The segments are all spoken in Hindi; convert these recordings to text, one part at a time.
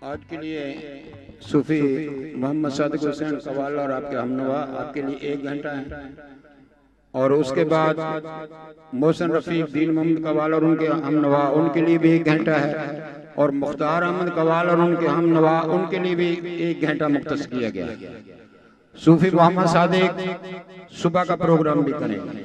आज के लिए सूफी मोहम्मद सादिक हुसैन कवाल और आपके हमनवा आपके लिए 1 घंटा है, और उसके बाद मोहसिन रफीक दीन मोहम्मद कवाल और उनके हमनवा उनके लिए भी 1 घंटा है, और मुख्तार अहमद कवाल और उनके हमनवा उनके लिए भी 1 घंटा मुख्तस किया गया। सूफी मोहम्मद सादिक सुबह का प्रोग्राम भी करेंगे।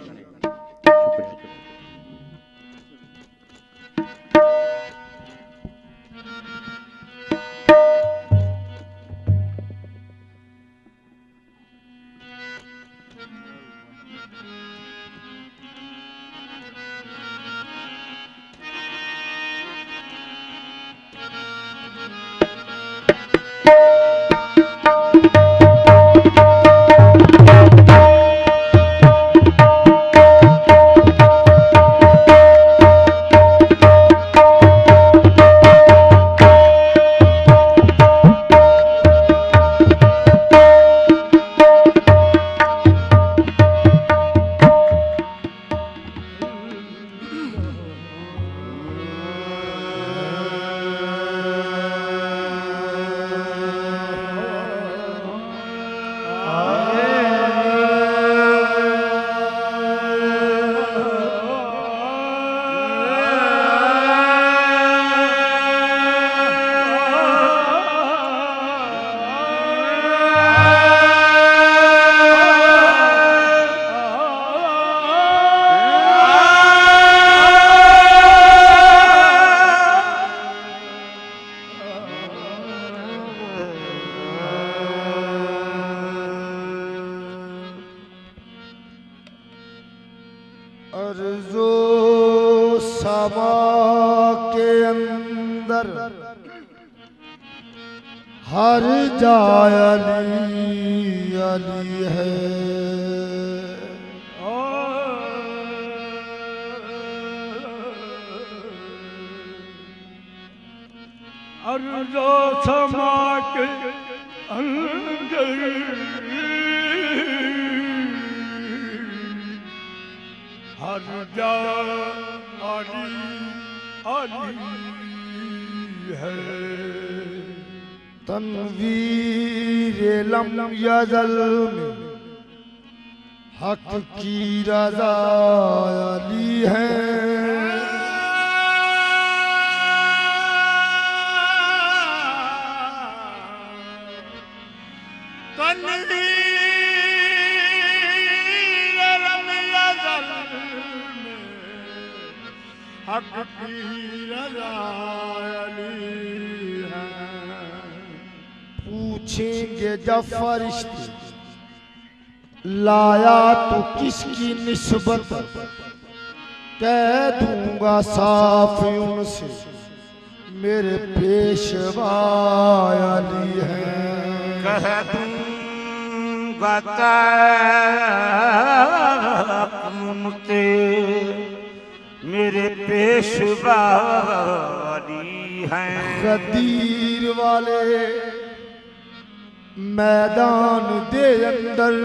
अर्ज़ो समा के अंदर हर जाय अली अली है। अर्ज़ो समा के अंदर हर जाय अली अली है। तनवीर लम यज़ल में हक की रज़ा अली है। हक की रज़ा अली है। पूछेंगे जब फरिश्ते लाया तो किसकी निस्बत, कह दूंगा साफ उनसे मेरे पेशवा अली है। कह दूंगा उनसे मेरे पेशवा अली हैं। गदीर वाले मैदान दे अंदर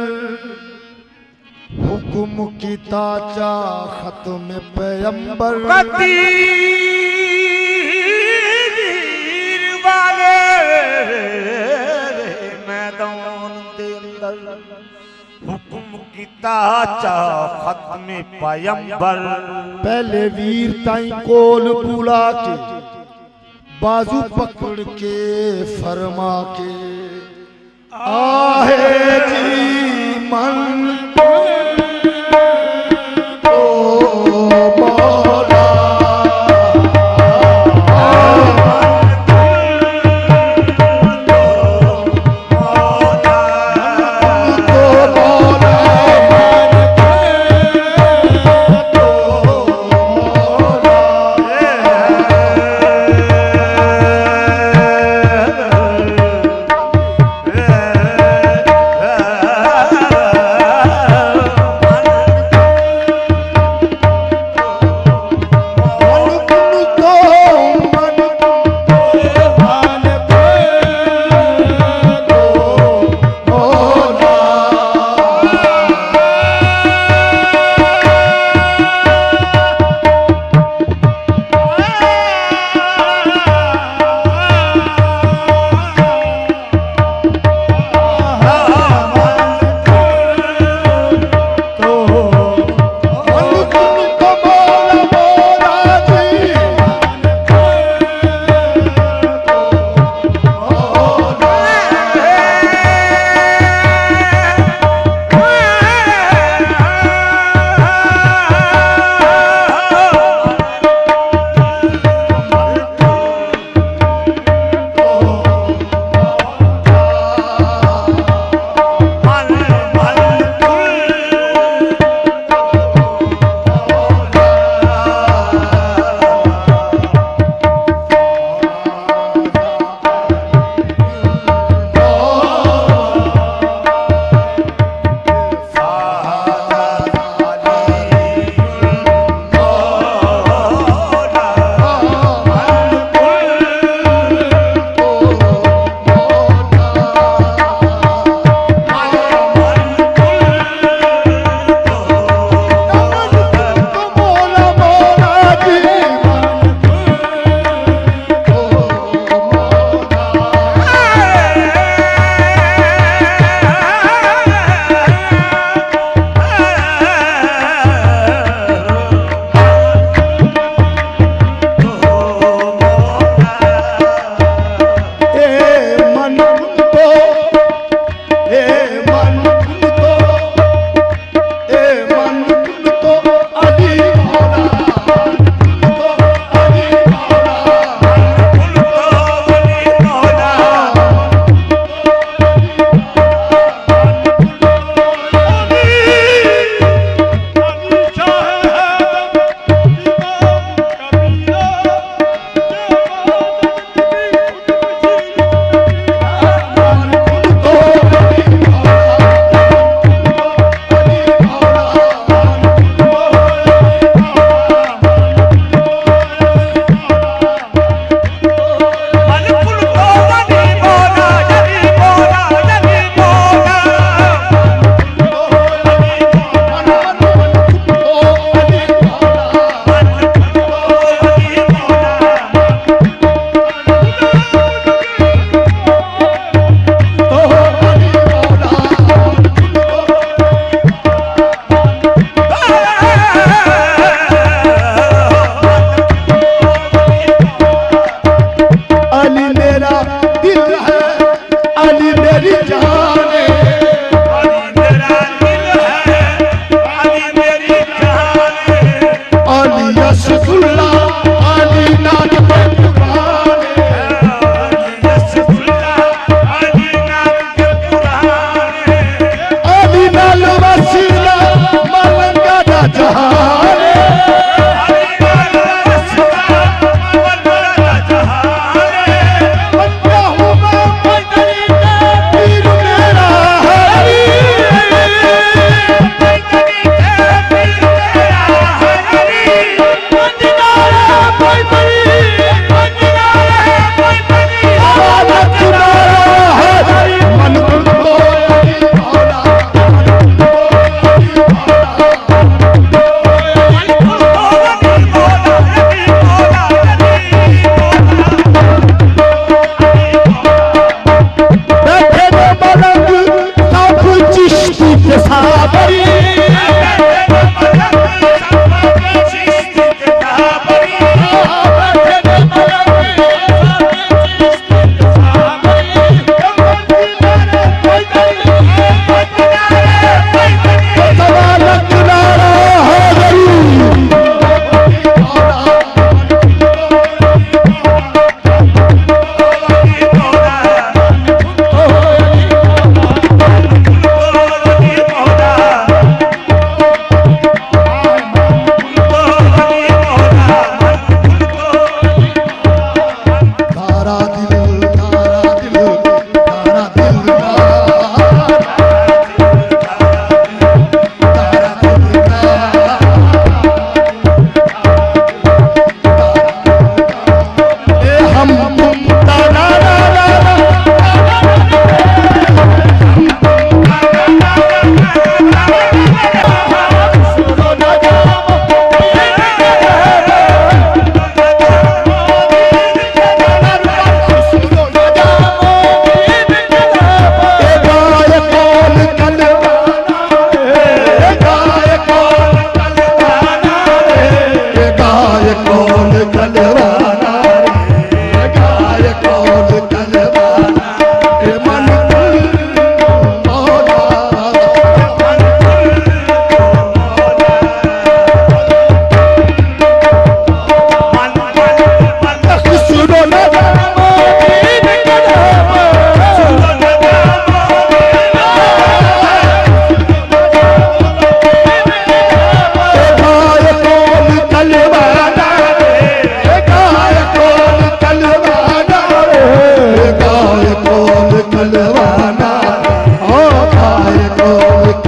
हुक्म की ताजा खत्म पैगंबर। गदीर वाले मैदान दे अंदर हुक्म की ताजा खत्म पैगंबर। पहले वीर ताई कोल बुला के बाजू पकड़ के फरमा के आहे जी मन तो मौला कलवाना ओ भाई को